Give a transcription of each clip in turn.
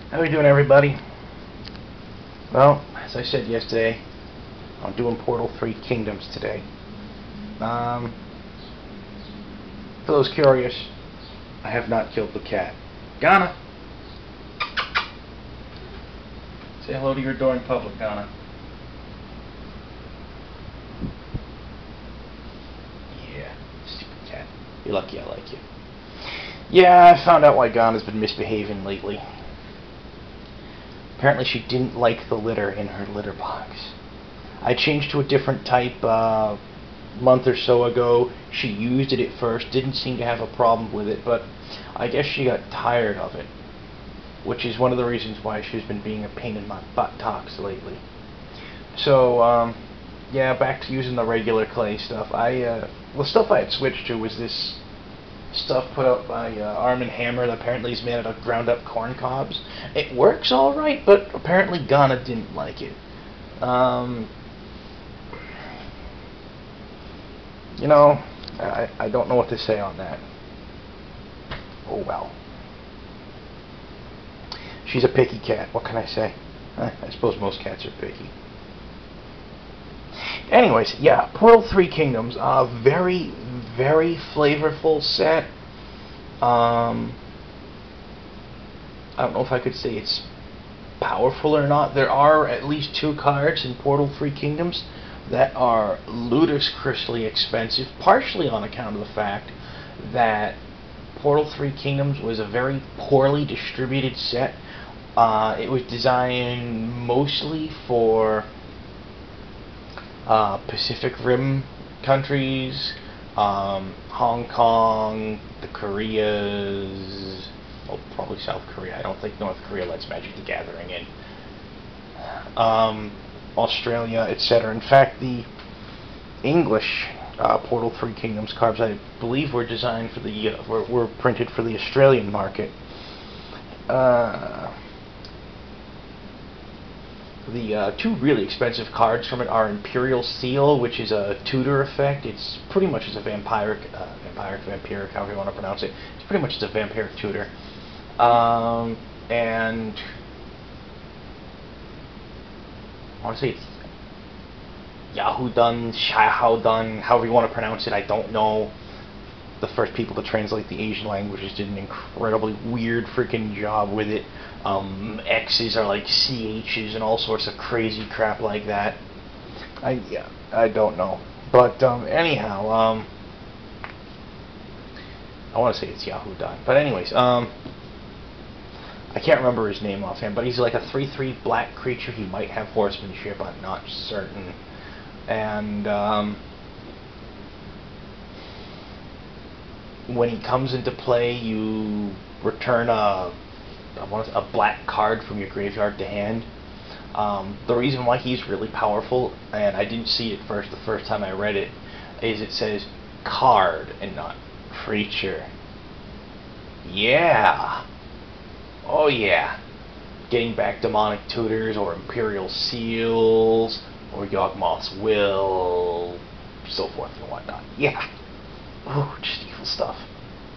How we doing, everybody? Well, as I said yesterday, I'm doing Portal 3 Kingdoms today. For those curious, I have not killed the cat. Ghana! Say hello to your adoring public, Ghana. Yeah, stupid cat. You're lucky I like you. Yeah, I found out why Ghana's been misbehaving lately. Apparently she didn't like the litter in her litter box. I changed to a different type a month or so ago. She used it at first, didn't seem to have a problem with it, but I guess she got tired of it, which is one of the reasons why she's been being a pain in my buttocks lately. So, yeah, back to using the regular clay stuff. The stuff I had switched to was this stuff put out by Arm & Hammer that apparently is made out of ground up corn cobs. It works alright, but apparently Ghana didn't like it. You know, I don't know what to say on that. Oh well. She's a picky cat, what can I say? I suppose most cats are picky. Anyways, yeah, Portal 3 Kingdoms, very, very flavorful set. I don't know if I could say it's powerful or not. There are at least 2 cards in Portal 3 Kingdoms that are ludicrously expensive, partially on account of the fact that Portal 3 Kingdoms was a very poorly distributed set. It was designed mostly for Pacific Rim countries, Hong Kong, the Koreas, well, probably South Korea. I don't think North Korea lets Magic the Gathering in. Australia, etc. In fact, the English Portal 3 Kingdoms cards, I believe, were designed for the were printed for the Australian market. The 2 really expensive cards from it are Imperial Seal, which is a tutor effect. It's pretty much as a vampiric, however you want to pronounce it. It's pretty much as a vampiric tutor. And I want to say it's Yahoo-Dun, Shahou-Dun, however you want to pronounce it. I don't know. The first people to translate the Asian languages did an incredibly weird freaking job with it. X's are like CH's and all sorts of crazy crap like that. I don't know. But anyhow, I want to say it's Yahoo-Dun. But anyways, I can't remember his name offhand, but he's like a 3/3 black creature. He might have horsemanship, I'm not certain. And when he comes into play, you return a black card from your graveyard to hand. The reason why he's really powerful, and I didn't see it the first time I read it, is it says card and not creature. Yeah. Oh yeah. Getting back Demonic Tutors or Imperial Seals or Yawgmoth's Will, so forth and whatnot. Yeah. Oh, just evil stuff.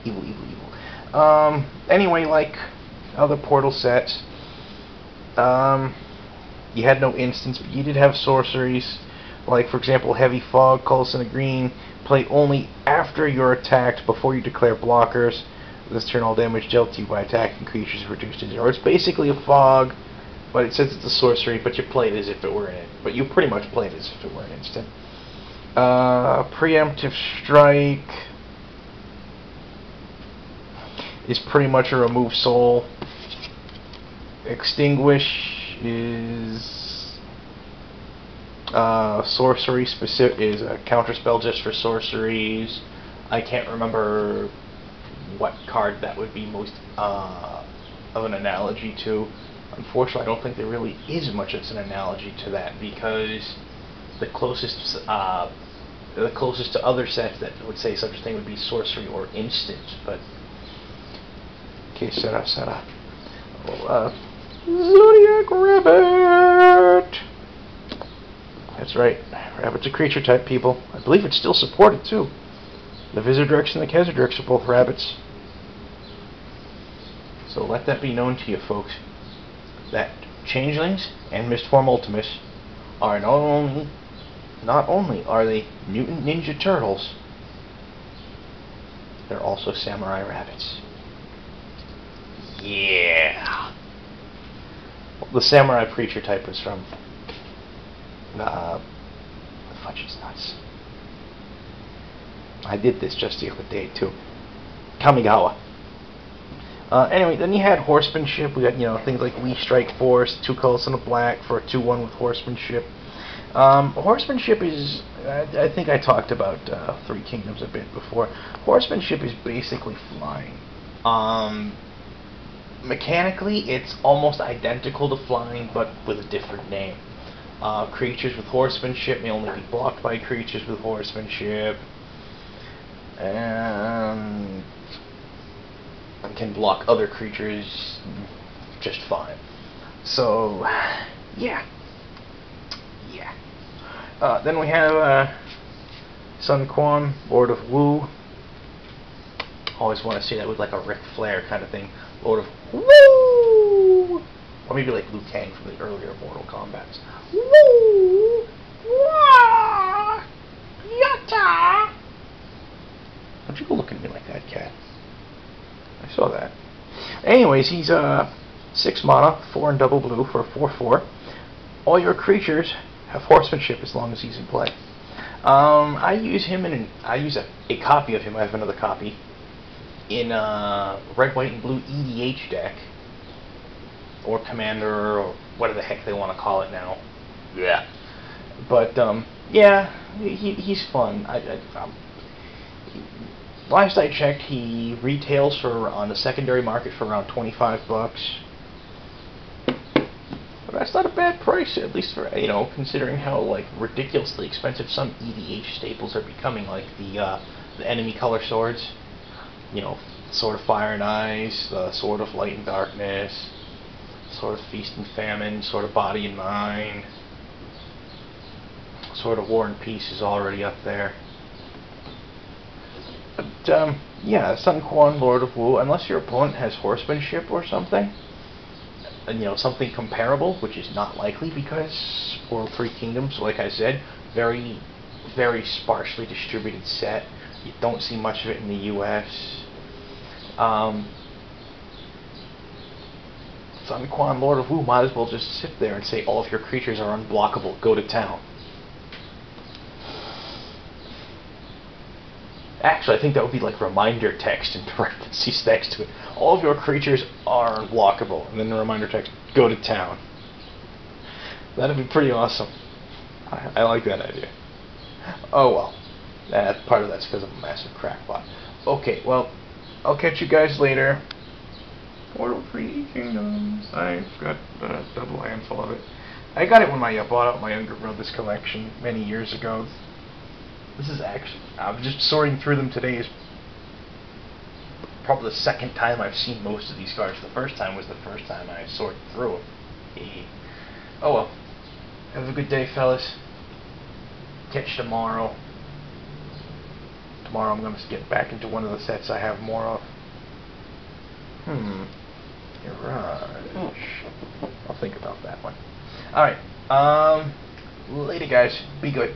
Evil, evil, evil. Anyway, like other Portal sets, you had no instants, but you did have sorceries. Like, for example, Heavy Fog, Colson of Green, play only after you're attacked, before you declare blockers. This turn all damage dealt to you by attacking creatures reduced to 0. It's basically a fog, but it says it's a sorcery, but you play it as if it were but you pretty much play it as if it were an instant. Preemptive Strike is pretty much a remove soul. Extinguish is sorcery specific, is a counterspell just for sorceries. I can't remember what card that would be most of an analogy to. Unfortunately, I don't think there really is much that's an analogy to that, because the closest to other sets that would say such a thing would be sorcery or instant. But okay, Sarah. Zodiac Rabbit. That's right. Rabbit's a creature type, people. I believe it's still supported too. The Vizardrix and the Khazardrix are both rabbits. So let that be known to you, folks. that Changelings and Mistform Ultimus are not only are they Mutant Ninja Turtles, they're also Samurai Rabbits. Yeah. The Samurai Preacher type was from Fudge is Nuts. I did this just the other day too. Kamigawa. Anyway, then you had horsemanship. We got, things like Lee Strike Force, 2 colors and a black for a 2/1 with horsemanship. Horsemanship is, I think I talked about Three Kingdoms a bit before. Horsemanship is basically flying. Mechanically, it's almost identical to flying, but with a different name. Creatures with horsemanship may only be blocked by creatures with horsemanship, and can block other creatures just fine. So, yeah. Then we have Sun Quan, Lord of Wu. Always want to see that with like a Ric Flair kind of thing. Lord of Woo! Or maybe like Liu Kang from the earlier Mortal Kombats. Woo! Wah! Yatta! Don't you go look at me like that, cat. I saw that. Anyways, he's 6 mana, 4 and double blue for a 4/4. All your creatures have horsemanship as long as he's in play. I use him I use a copy of him. I have another copy in red, white, and blue EDH deck, or Commander, or whatever the heck they want to call it now. Yeah. But yeah, he's fun. Last I checked, he retails for on the secondary market for around $25. But that's not a bad price, at least for considering how like ridiculously expensive some EDH staples are becoming, like the enemy color swords. Sword of Fire and Ice, the Sword of Light and Darkness, Sword of Feast and Famine, Sword of Body and Mind, Sword of War and Peace is already up there. But, yeah, Sun Quan, Lord of Wu, unless your opponent has horsemanship or something, and, something comparable, which is not likely because World Three Kingdoms, like I said, very, very sparsely distributed set. You don't see much of it in the U.S. Sun Quan, Lord of Wu, might as well just sit there and say all of your creatures are unblockable, go to town. Actually, I think that would be like reminder text in parentheses next to it. All of your creatures are unblockable, and then the reminder text, go to town. That'd be pretty awesome. I like that idea. Oh well. Part of that's because I'm a massive crackpot. Okay, well, I'll catch you guys later. Portal 3 Kingdoms. I've got a double handful of it. I got it when I bought out my younger brother's collection many years ago. This is actually, I'm just sorting through them today. Is probably the second time I've seen most of these cards. The first time was the first time I sorted through them. Oh well. Have a good day, fellas. Catch you tomorrow. Tomorrow I'm going to get back into one of the sets I have more of. Garage. I'll think about that one. Alright. Later, guys. Be good.